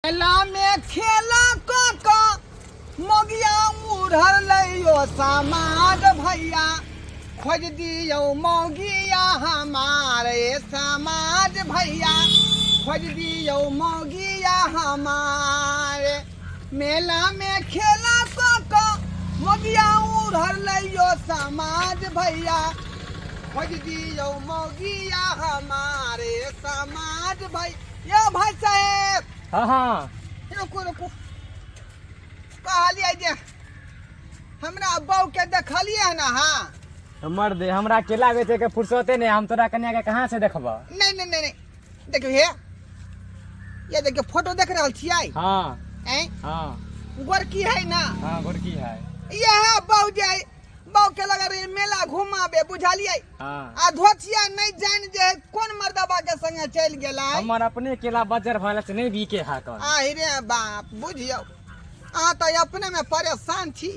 मेला में खेला का मोगिया मुढ़ल लियो समाज भैया खोज दियो मोगिया हमारे समाज भैया खोज दियो मोगिया हमारे। मेला में खेला का मोगिया उड़ल लियो समाज भैया खोज दियो मोगिया हमारे समाज भैया। भाई साहेब हाँ हाँ रुको रुको कहलिए जे हमरा बहू के देखलिए है ना। हाँ मर दे हमरा केला बेचे के फुर्सते नहीं, हम तोरा कन्या के कहाँ से देखबा। नहीं नहीं नहीं देखियो हे ये देखियो फोटो देख रहल छियै। हाँ हाँ गोरकी है ना। हाँ गोरकी है ये है बहू जे बहू के लगा रही मेला घुमाबे बुझलिए। हाँ आ धोतिया नहीं जान जे कौन मर्दबा के संगे चल गेला। हमर अपने केला बाजार वाला से नहीं बिके हा कर। रे बाप बुझियो आ तो अपने में परेशान छी।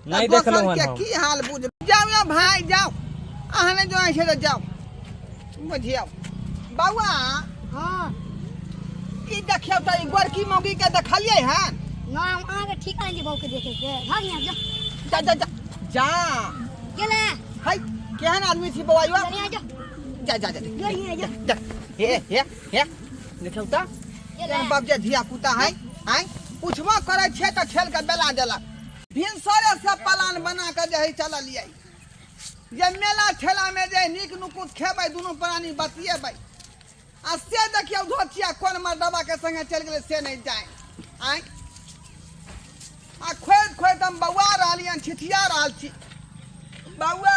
नहीं देखलो के हम की हाल बुझ जाओ या भाई जाओ अहने जो ऐसे तो जाओ बुझियो बउआ। हाँ ई देखियो त ई गोरकी मौगी के देखलिए है ना हम आगे ठीक है बहु के देखे के भाग यहाँ जा जा जा जा जा गेले हाय केहन आदमी छी बउआ चलिए जा जा जा जा जोड़िए जा जा हे देखियो त केहन बाप जे धिया पुता है आय पूछबो करे छे त खेल के बेला देलक भिनसरे से प्लान बना के जे चललिए जे मेला ठेला में जे नीक नुकुत खेबै दुनू प्राणी बतिएबै आ से देखियो धोतिया कोन मर्दबा के संगे चल गेले से नहीं जाए आय आ खोद खोद हम बउआ रहलियन छिठिया रहल छी बउआ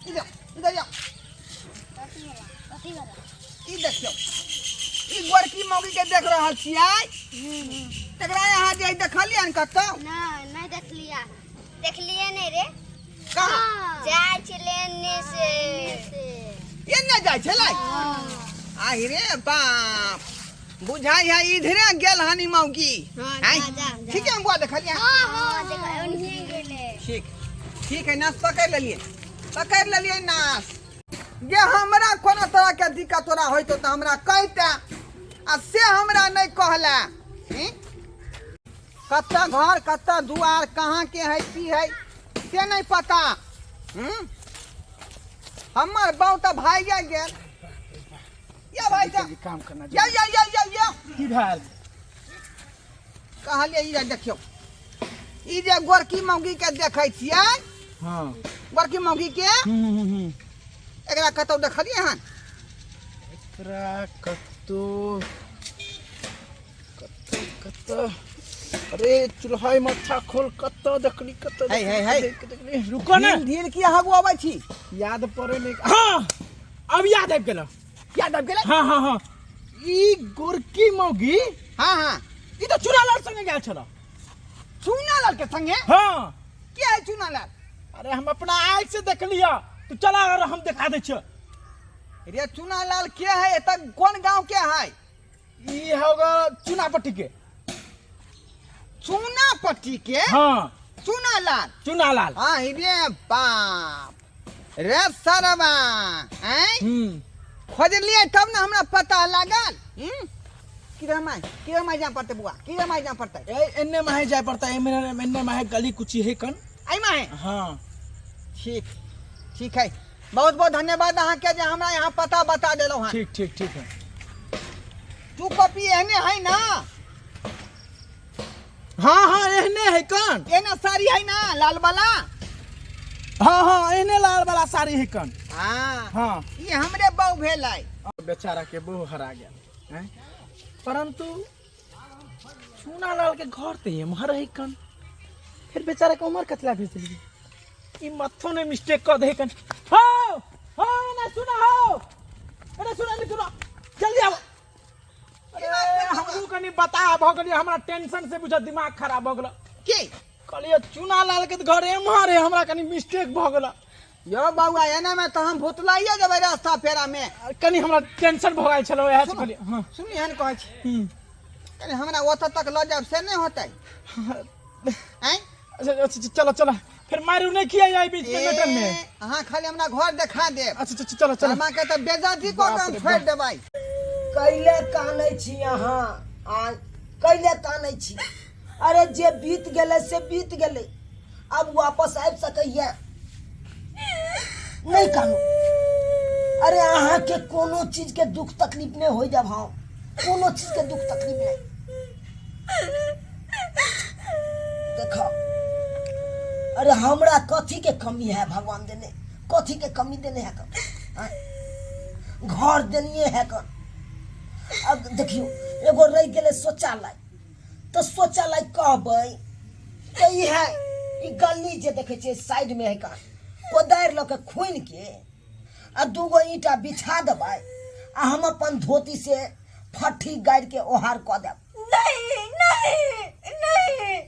इधर जा ई देखियो ई गोरकी मौगी के देख रहल छियै। तकरा यहाँ जे देखलिए न कतो नहीं देख लिए नहीं रे कहाँ जाय लेने से ये न जाय छलै। आई रे बाप बुझाई है इधरे गेल हनी मौगी। हाँ, जा। ठीक है बुआ देखलिए। हां देखा उन्हीं गेले ठीक ठीक है नाश पकड़ लेलिए नाश। ये हमरा कोनो तरह के दिक्कत तोरा होइतो त हमरा कहते आ से हमरा नहीं कहला। कत्ता घर कत्ता दुआर कहाँ के है की है से नहीं पता। हमर बहू तो भाई गेल या भाई जा काम करना या की भेल कहलिए ई देखियो ई जे गोरकी मौगी के देखै छियै। हाँ गोरकी मौगी के एकरा कतौ देखलिए हन एकरा कत्तो अरे चूल्हा माथा खोल कत्तो देखली कत्तो है रुको ना ढील की हगु आबै छी याद पड़े नहीं। हाँ अब याद आबि गेल। याद आबि गेलै। हाँ ई गोरकी मौगी हाँ ई तो चूड़ालाल संगे गेल छल। चूनालाल के संगे हाँ के है चूनालाल। अरे हम अपना आँख से देख लिया तू चला और हम दिखा दे छ। रे चूनालाल के है त कौन गांव के है। ई होगा चुनापट्टी के। चूनापट्टी के हाँ चूनालाल हाँ रे बाप रे सरवा हैं खोजलिए तब ना हमरा पता लागल। किरा माय जा पड़ते बुआ किरा माय जा पड़ते एन्ने माहे जाय पड़ता है एन्ने माहे गली कुची है कन आई माहे। हाँ ठीक है बहुत बहुत धन्यवाद अहाँ के जे हमरा यहाँ पता बता देलो हन। ठीक है तू कॉपी एहने है ना। हाँ एहने है कन एना साड़ी है ना लाल वाला। हाँ एहने लाल वाला साड़ी है कन। हाँ ये हमरे बहू भेल है। बेचारा के बहू हरा गया हैं परंतु चूनालाल के घर ते एमहर है कन फिर बेचारा के उमर कतला भेज दिली ई मथो ने मिस्टेक कर दे कन। हो ना सुना हो अरे सुना जल्दी आओ। अरे हमहू कनी बता भगली हमरा टेंशन से बुझा दिमाग खराब हो गेल के कहलिए चूनालाल के घर एमहर है हमरा कनी मिस्टेक भ गेल। यो बाबू एना में तो हम भुतलाइए जब रास्ता फेरा में कनी हमरा टेंशन भ गेल छलो एहे से कहलिए। हां सुनी हन कहै छी कनी हमरा ओत तक ल जाब से नहीं होतै हैं। अच्छा चलो फिर मारू नहीं किया जाए बीच में मेटल में। हां खाली हमरा घर दिखा दे। अच्छा चलो हमरा के त बेइज्जती को हम छोड़ देबै। कैले कानै छी अहाँ आ कैले कानै छी। अरे जे बीत गेलै से बीत गेलै, अब वापस आबि सकैया नहीं कानू। अरे अहाँ के कोनो चीज के दुख तकलीफ नहीं हो जब हम कोनो चीज के दुख तकलीफ नहीं। देखो अरे हमरा कथी के कमी है भगवान देने, कथी के कमी देने है कर घर देनिए है कर। अब देखियो एगो रह गेले शौचालय, तो शौचालय कहबै तो ई है ई गली जे देखे छे साइड में है का कोदार ल के खून के आ दूगो ईंटा बिछा देबै आ हम अपन धोती से फट्ठी गाड़ के ओहार क देब। नहीं नहीं नहीं,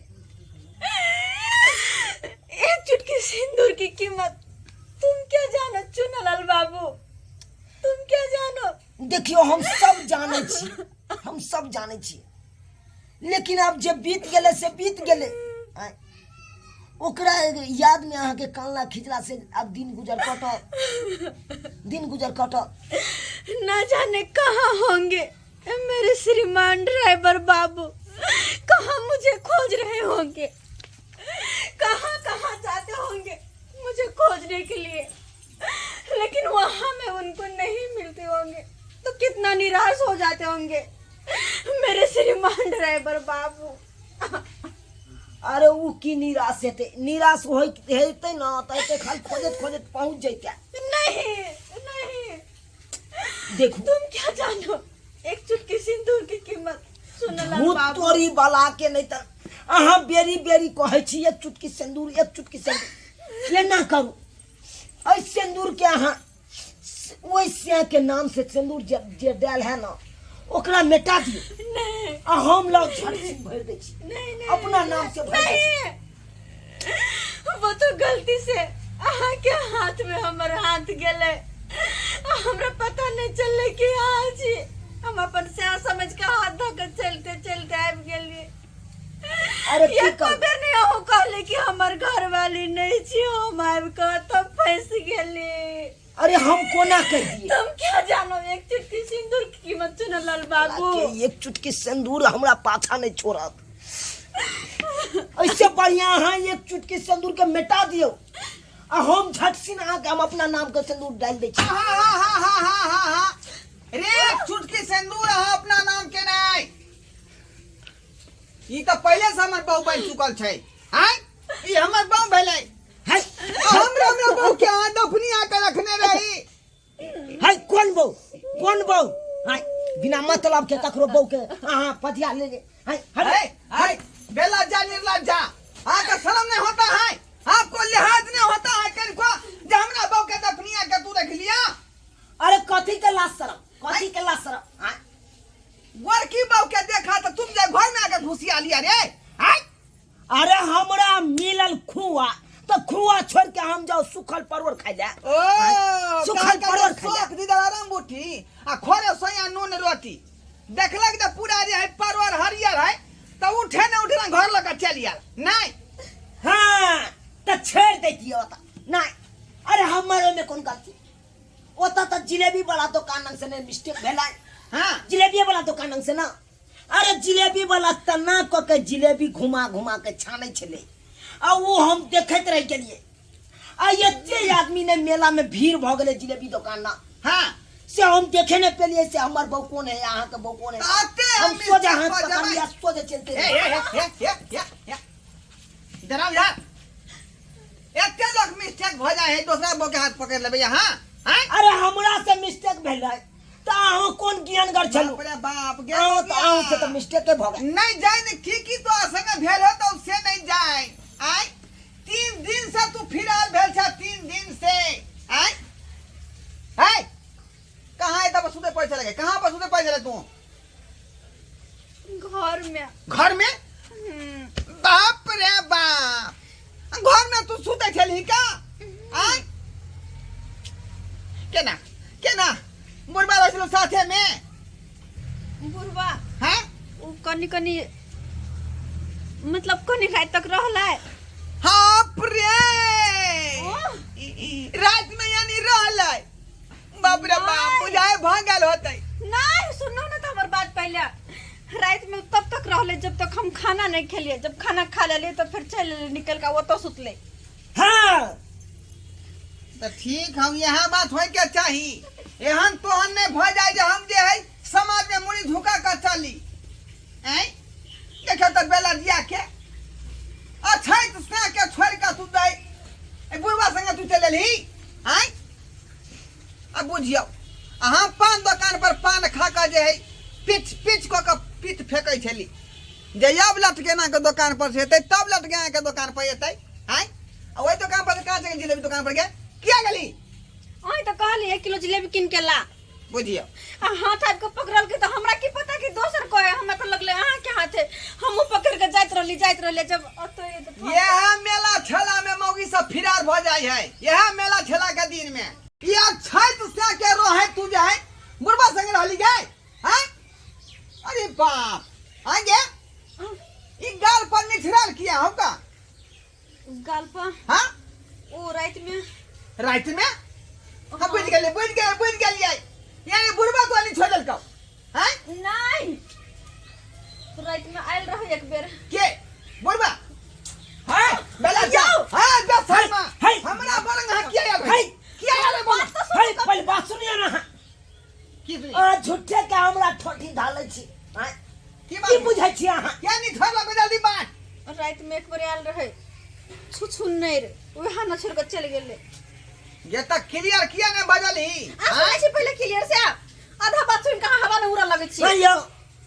एक चुटकी सिंदूर की कीमत तुम क्या जानो चुनलाल बाबू, तुम क्या जानो। देखियो हम सब जाने छी, हम सब जाने छी, लेकिन अब जे बीत गेले से बीत गेले। आय, ओकरा याद में अहाँ के कानला खिचला से अब दिन गुजर कटल, दिन गुजर कटल। ना जाने कहाँ होंगे मेरे श्रीमान ड्राइवर बाबू, कहाँ मुझे खोज रहे होंगे, कहाँ कहाँ जाते होंगे मुझे खोजने के लिए, लेकिन वहाँ में उनको नहीं मिलते होंगे तो कितना निराश हो जाते होंगे मेरे श्रीमान ड्राइवर बाबू। अरे वो की निराश हेते, निराश हेते ना तो खाली खोजत खोजत पहुंच जैते। नहीं नहीं, देखो तुम क्या जानो एक चुटकी सिंदूर की कीमत सुनलाल भूत बाबू। तोरी बला के नहीं त अहाँ बेरी बेरी कहै छी एक चुटकी सिंदूर, एक चुटकी सिंदूर। ये ना करू, ऐ सिंदूर के अहाँ ओइ सिया के नाम से सिंदूर जे डाल है ना ओकरा मिटा दियो। नहीं आ हम लोग झटसी भर दे छी, नहीं नहीं, अपना नाम से भर दे छी। नहीं, वो तो गलती से अहाँ के हाथ में हमर हाथ गेले, हमरा पता नहीं चलले कि आज ही हम अपन से समझ के हाथ धोकर चलते चलते आबि गेलिए। अरे की एको कर बेर नहीं हो कहले कि हमर घर वाली नहीं छी, हम आबि के तब फंस गेली। अरे हम कोना कर दिए। तुम क्या जानो एक चुटकी सिंदूर की कीमत चुनलाल बाबू। के एक चुटकी सिंदूर हमरा पाछा नहीं छोड़त। ऐसे बढ़िया अहाँ एक चुटकी सिंदूर के मिटा दियो आ हम झटसिन आके हम अपना नाम के सिंदूर डाल दे छी। रे चुटकी सिंदूर अहाँ अपना नाम के नहीं, ई तो पहले से हमर बहु बन चुकल छै। हैं ई हमर बहु भेलै है हमरा बहु के हाथ दफनी आके रखने रही। है कौन बहू है बिना मतलब के ककरो बहू के अहाँ पतिया ले ले है है बेलज्जा निर्लज्जा, आपका शर्म नहीं होता है, आपको लिहाज नहीं होता है किनको जे हमरा बहु के दफनी आके तू रख लिया। अरे कथी के लाज शरम, कथी के लाज शरम। हैं वर्की बहु के देखा तो तुम जे घर में आके घुसिया लिया रे। हैं अरे हमरा मिलल खुआ तो खुआ छोड़ के हम जाओ सुखल परवर खा जाए। ओ सुखल परवर खा सोख दी आराम बूटी आ खोरे सोया नून रोटी देखलक जे पूरा जे है परवर हरियर है तो उठे न उठे ना घर लगा चलिया नहीं। हाँ तो छेड़ देती होता नहीं। अरे हमारे में कौन गलती होता तो जिलेबी वाला दुकान से ने मिस्टेक भेला। हाँ जिलेबी वाला दुकान से ना, अरे जिलेबी वाला तना क के जिलेबी घुमा घुमा के छाने छले आ वो हम देखत रह गेलिए। आ एते आदमी ने मेला में भीड़ भ गेले जिलेबी दुकान ना। हाँ से हम देखे ने पेलिए से हमर बहू कौन है, यहाँ के बहू कौन है। आते हम हम सोजा हाथ मिस्टेक पकड़ हो लिया, सोजे चलते ए इधर आओ यार, एते लोग मिस्टेक हो जाए है दूसरा बो के हाथ पकड़ लेबे यहाँ। हैं अरे हमरा से मिस्टेक भेल रहे तो अहाँ कौन ज्ञानगर छलू। बाप रे बाप अहाँ तो अहाँ से तो मिस्टेक भ गए। नहीं जाए ने की तो संग भेल हो तो उससे नहीं जाए। आई 3 दिन से तू फिराल भेल छ, 3 दिन से। आई है कहाँ है तब सुते पैसे लगे, कहाँ पर सुते पैसे लगे तू घर में। घर में? बाप रे बाप घर में तू सुते छली का? आई केना बुढ़बा रखलो साथे में बुढ़वा हैं उ कनी कनी मतलब कनी रात तक रहला। हाँ रे ओह। रात में यानी रहलै। बाप रे बाप बुझाए भागल होतै। नहीं सुनो ना तो हमार बात पहले रात में तब तक रहले जब तक हम खाना नहीं खेलिए, जब खाना खा ले तो फिर चल निकल का वो तो सुतले। हाँ तो ठीक हम यहाँ बात होय के चाही। एहन तोहन नहीं भ जाए जे हम जे है समाज में मुड़ी झुका कर चली। हैं देखे तक बेला दिया के अच्छा तो स्ना के छोड़ का तू जाए ए बुढ़वा संगे तू चले ली। हैं अब बुझियो अहाँ पान दुकान पर पान खा का जे है पिच पिच को पिच फेंकै छली। जब लटकेना के दुकान पर से हेतै तब लटकेना के दुकान पर एतै। हैं वही दुकान पर कहाँ से जिलेबी दुकान पर गए किया गली आई तो कहली 1 किलो जिलेबी किन के ला। बुझियो हाथ हाथ को पकड़ल के तो हमरा की पता कि दोसर को है, हमरा तो लगले अहाँ के हाथ है। हम पकड़ के जाइत रहली जब तो यह मेला ठेला में मौगी सब फिरार भ जाय है। यह मेला ठेला के दिन में या छैत से के रहे तू जे है बुढ़वा संग रहली गए। हैं अरे बाप आगे ई गाल पर निछराल किया हम का गाल पर। हां ओ रात में हम बुझ गेलिए यानी बुढ़वा तो नहीं छोड़ल का। हैं नहीं रात में आयल रहे एक बेर के बुढ़वा हां बेला जाओ हां बस हमरा बोलंग हां किया यार बोल है पहले बात सुनिए ना। की सुनी आ झूठे के हमरा ठोठी ढालै छी। हैं की की बात बुझै छी अहाँ? क्या नहीं छोड़ लगे जल्दी बात। रात में एक बार आयल रहे छुछु नहीं रे वहाँ न छोड़ कर चले गेले। ये तक क्लियर किया ने बजल ही सुनै छी पहले क्लियर से आधा बात सुन कहाँ हवा न उड़ा लगे छी। भैया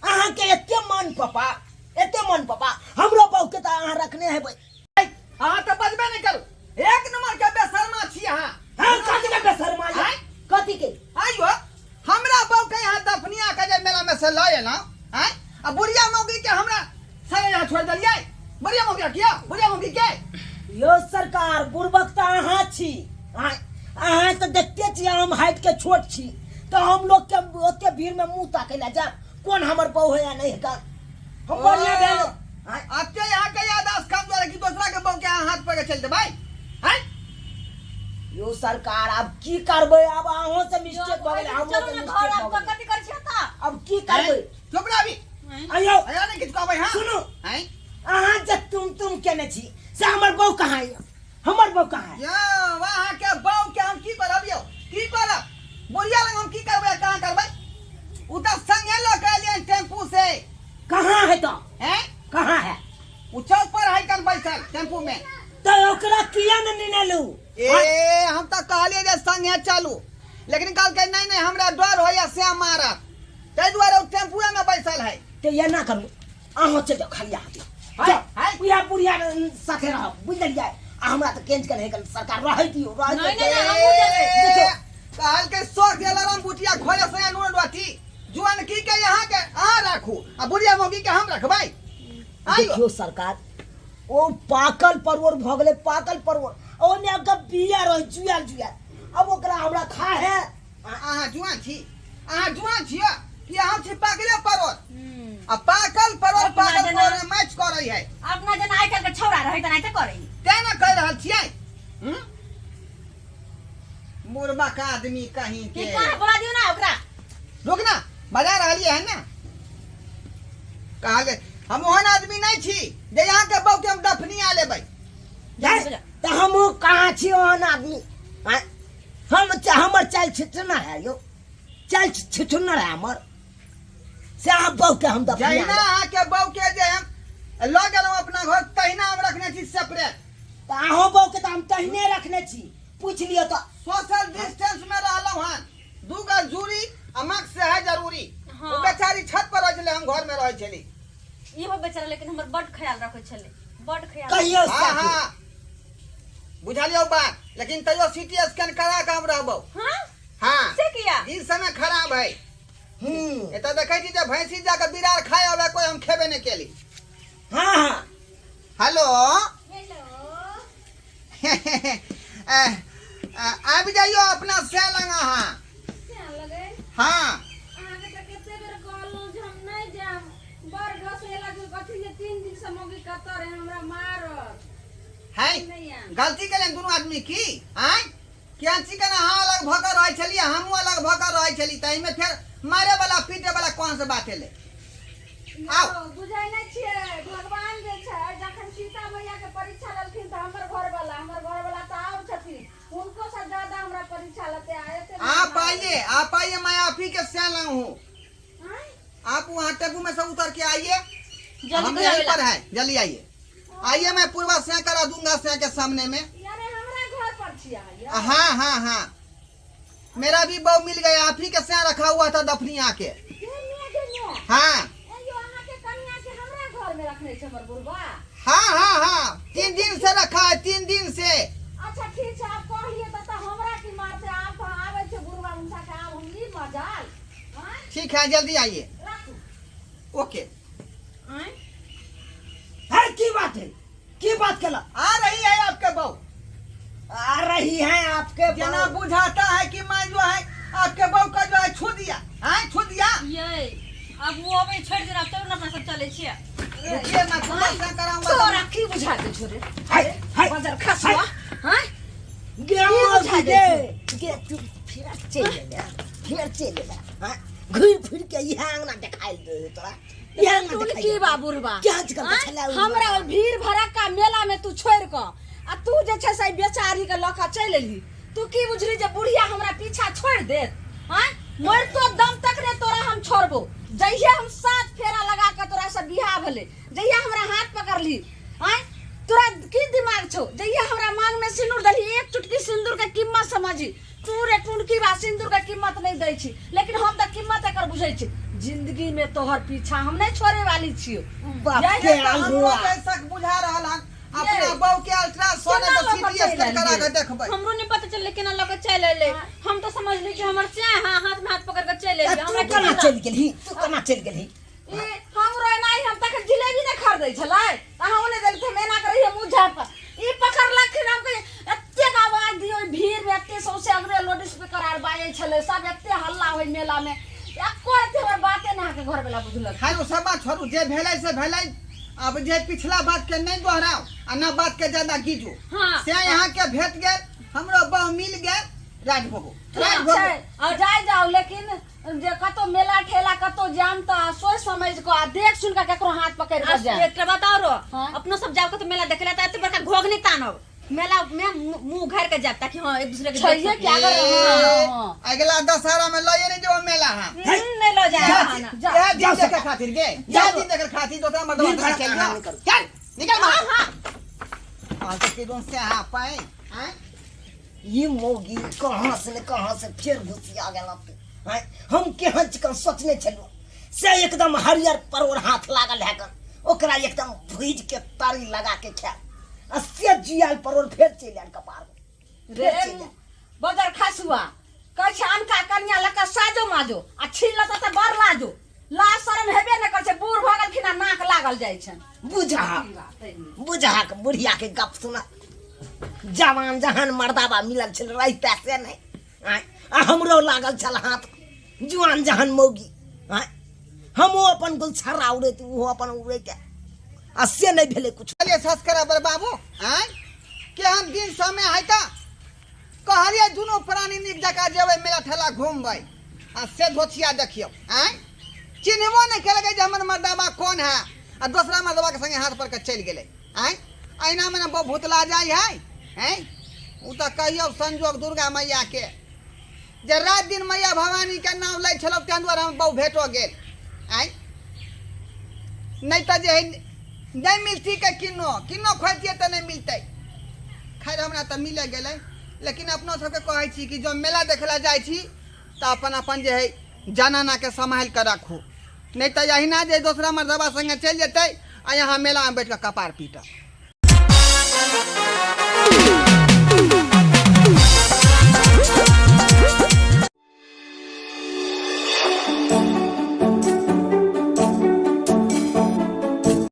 अहाँ के एते मन पापा हमरो बहू के त अहाँ रखने है भाई। हां तो बजबे नहीं करू एक नंबर के बेशर्मा छी हां। हां कथि के बेशर्मा है? कथि के आइयो हमरा बहू के यहाँ दफनिया के जे मेला में से लाए ना। हैं अब बुढ़िया मौगी के हमरा सारे यहाँ छोड़ दलिए। बुढ़िया मौगी किया बुढ़िया मौगी के यो सरकार बुर्बक त अहाँ छी। अहाँ तो देखते छी हम हाइट के छोट छी तो हम लोग के ओते भीड़ में मुंह ताके ला जा कौन हमर बहू है या नहीं है। हम बढ़िया भेल आपके यहाँ के याददाश्त कमजोर है कि दूसरा के बहू के यहाँ हाथ पकड़ चलते भाई। हैं यो सरकार अब की करबे? अब अहों से मिस्टेक भ गेल हमो से मिस्टेक भ गेल। कथि कर छी ता अब की करबे? चुप रह अभी आयो आयो नहीं किसको भाई। हां सुनो हैं अहाँ जे तुम केने छी से हमर बहू कहाँ है? हमर बहू कहाँ है? या वहां के बहू के हम की करबियो की करब बुढ़िया लंग हम की करबे कहां करबे उ त संगे लो के लिए टेम्पू से। कहाँ है तो? हैं कहाँ है? उ चौक पर है कन बैठल टेम्पू में। तो ओकरा किया न निनेलू? ए हम त कहलिए जे संगे चलू लेकिन कल के नहीं हमरा डर होया से मारा तै दुआरे उ टेम्पू में बैठल है। तो ये ना करू अहों चल जाओ खाली हाथ हाय बुढ़िया बुढ़िया साथे रहो बुझलियै। हमरा तो केंच के नहीं कर सरकार रह दियो नहीं हम जाबे। कहल के शौक के अलार्म बुटिया खोले से नून डवाती जुआन की के यहाँ के आ राखू आ बुढ़िया मौगी के हम रखबै। देखियो सरकार ओ पाकल परवर भ गेले पाकल परवर ओने अग बिया रह जुयाल अब ओकरा हमरा खा है। अहाँ जुआन छी कि अहाँ छी पाकले परवर आ पाकल परवर मैच करै है। अपना जन आइ काल के छौरा रहे त नहीं त करे तेना कह रहल छियै। मुर्बा का आदमी कहीं कि के कहाँ बोला दियो ना ओकरा रुक ना बजा रहलिए है ना। कहा गए हम ओहन आदमी नहीं छी जे यहाँ के बहू के हम दफनिया लेबै। तो हम कहाँ छी ओहन आदमी? हम हमर चाल छिटना है यो चाल छिटना है हमर से आप बहू के हम दफनिया जहिना अहाँ के बहू के जे हम ल गेलहुँ अपना घर तहिना हम रखने छी सेपरेट। तो अहो बहू के तो हम तहने रखने छी पूछ लियो तो। सोशल डिस्टेंस में रहलहुँ हन 2 गज दूरी आ मास्क से है जरूरी। हाँ। वो बेचारी छत पर रह छले हम घर में रह छली। इहो बेचारा लेकिन हमर बड ख्याल रखे छले बड ख्याल। कहियो हाँ हाँ बुझलियो बात लेकिन तैयो सीटी स्कैन करा के हम रहबो। हां हाँ से किया इस समय खराब है। एता देखै छी जे भैंसी जाके बिरार खाए आवे कोई हम खेबे नहीं केली। हाँ हाँ हेलो आब जाइयो अपना से लंग अहाँ। हाँ है गलती के लिए दोनों आदमी की आय क्या चिकन अहाँ अलग भकर रहै छलियै हमहूँ अलग भकर रहै छली तै में फिर मारे वाला पीटे वाला कौन से बात एले आओ बुझाइ नहि छियै भगवान जे छै जखन सीता मैया के परीक्षा लेलखिन त हमर घर वाला त और छथिन उनको से ज्यादा हमरा परीक्षा लेते आए थे आप आइए मैं आप ही के सैन हूँ आप वहाँ टेबू में से उतर के आइए हम यहीं पर है जल्दी आइए आइए मैं पूर्वा से करा दूंगा से के सामने में यारे हमरा घर पर छिया हाँ हाँ हाँ मेरा भी बहू मिल गया आप ही के सैन रखा हुआ था दफनिया के हाँ हाँ हाँ हाँ 3 दिन से रखा है 3 दिन से अच्छा ठीक है आप कहिए तो हमरा की मार से आप आवे छे बुरबा उनसा के आब हम नी मजाल हां ठीक है जल्दी आइए राखू ओके है की बात केला आ रही है आपके बहू आ रही है आपके जना बुझाता है कि मैं जो है आपके बहू का जो है छू दिया ये अब वो अबे छोड़ दे तब ना अपना सब चले छिया रुकिए मैं समस्या कराऊंगा छोरा की बुझा दे छोरे हाय बाजार खसवा हां गेम गे तू फिर चले हां घुर फिर के यहाँ अंगना दिखाई दे तोरा यहाँ अंगना दिखाई की बाबूरबा क्या आजकल चला हमरा भीड़ भड़का मेला में तू छोड़ क आ तू जे छै से बेचारी के लखा चल एली तू की बुझली जे बुढ़िया हमरा पीछा छोड़ दे हां मर तो दम तक रे तोरा हम छोड़बो जइया हम 7 फेरा लगा के तोरा से बियाह भले जइया हमरा हाथ पकड़ ली हां तोरा की दिमाग छौ जइया हमरा मांग में सिंदूर दली एक चुटकी सिंदूर के कीमत समझी तू रे टुनकी बा सिंदूर के कीमत नहीं दै छी लेकिन हम त कीमत एकर बुझै छी जिंदगी में तोहर पीछा हम नहीं छोड़े वाली छियो बाप के हमरो कैसा बुझा रहल हन अपना बहू के अल्ट्रासाउंड तो सीटी स्कैन करा के देखबै हमरो नहीं पता चल लेकिन लगे चल ले हम तो समझ ली कि हमर से हाथ में हाथ पकड़ के चल ले तू कना चल गेली ए हमरो नहीं हम तक जिलेबी नहीं खरीदै छलै अहाँ ओने देल थे मेना करी मुंह झाड़ पर ई पकड़लखिन हम के एते आवाज दियो भीड़ में एते सौसे अगरे लोड स्पीकर आर बाजे छलै सब एते हल्ला होय मेला में एको एते हमर बाते ना के घर वाला बुझलक खालो सब बात छोड़ू जे भेलै से भेलै अब जे पिछला बात के नहीं दोहराओ आ ना बात के ज्यादा कीजू हां से यहाँ के भेट गेल हमरो बहू मिल गेल राजभोगो और जाए जाओ लेकिन जे कतो मेला ठेला कतो जाम त सोच समझ को आ देख सुन के केकरो हाथ पकड़ के जाए एक बताओ रो अपनो सब जाओ के तो मेला देखला त एते बड़का घोग नहीं तानब मेला में मुंह घर के जाता कि हां एक दूसरे के छैये क्या कर रहे हो अगला दशहरा में लइए नहीं जो मेला हां नहीं लो जा जा दिन देखे खातिर गे जा दिन देखे खातिर दोसरा मर्दवा घर चल गया चल निकल हां आज के दोन से हां पाए हैं ये मोगी कहाँ से फिर घुसिया गेला तू हैं हम केहन चिकन सोचने छलू से एकदम हरियर परोर हाथ लागल है कन ओकरा एकदम भुज के तारी लगा के खा अस्से जियाल परोर फिर चल आन कपार रे बाजार खसुआ कह छान का कन्या लका साजो माजो आ छीन लता त बर लाजो ला शरम हेबे न कर छे बूढ़ भगल खिना नाक लागल जाय छन बुझा के बुढ़िया के गप सुना जवान जहान मर्दाबा मिलल छल रही पैसे नहीं आ हमरो लागल छल हाथ जुआन जहान मौगी हमो अपन गुलछर्रा उड़े तू अपन उड़े के आ से नहीं भेले कुछ चलिए सस्करा बर बाबू हैं केहन दिन समय है का कहलिए दुनो प्राणी निक जका जेबै मेला ठेला घूमबै आ से धोछिया देखियो हैं चिन्हबो नहीं केलकै जे हमर मर्दाबा कौन है आ दूसरा मर्दाबा के संगे हाथ पर के चल गेलै हैं अहिना में बहुत भूतला जाय है हैं उ त कहियो संजोग दुर्गा मैया के जे रात दिन मैया भवानी के नाम लै छलौ तें दुआरे हम बहु भेटो गेल हैं नहीं त जे नहीं मिलती के किन्नो खोजतिए तो नहीं मिलते खैर हमरा तो मिले गेलै लेकिन अपना सबके कहै छी कि जो मेला देखला जाइ छी तो अपन अपन जे है जनाना के संभाल के रखू नहीं तो यही ना जे दूसरा मर्दबा संगे चल जेतै आ यहाँ मेला में बैठ के कपार पीटब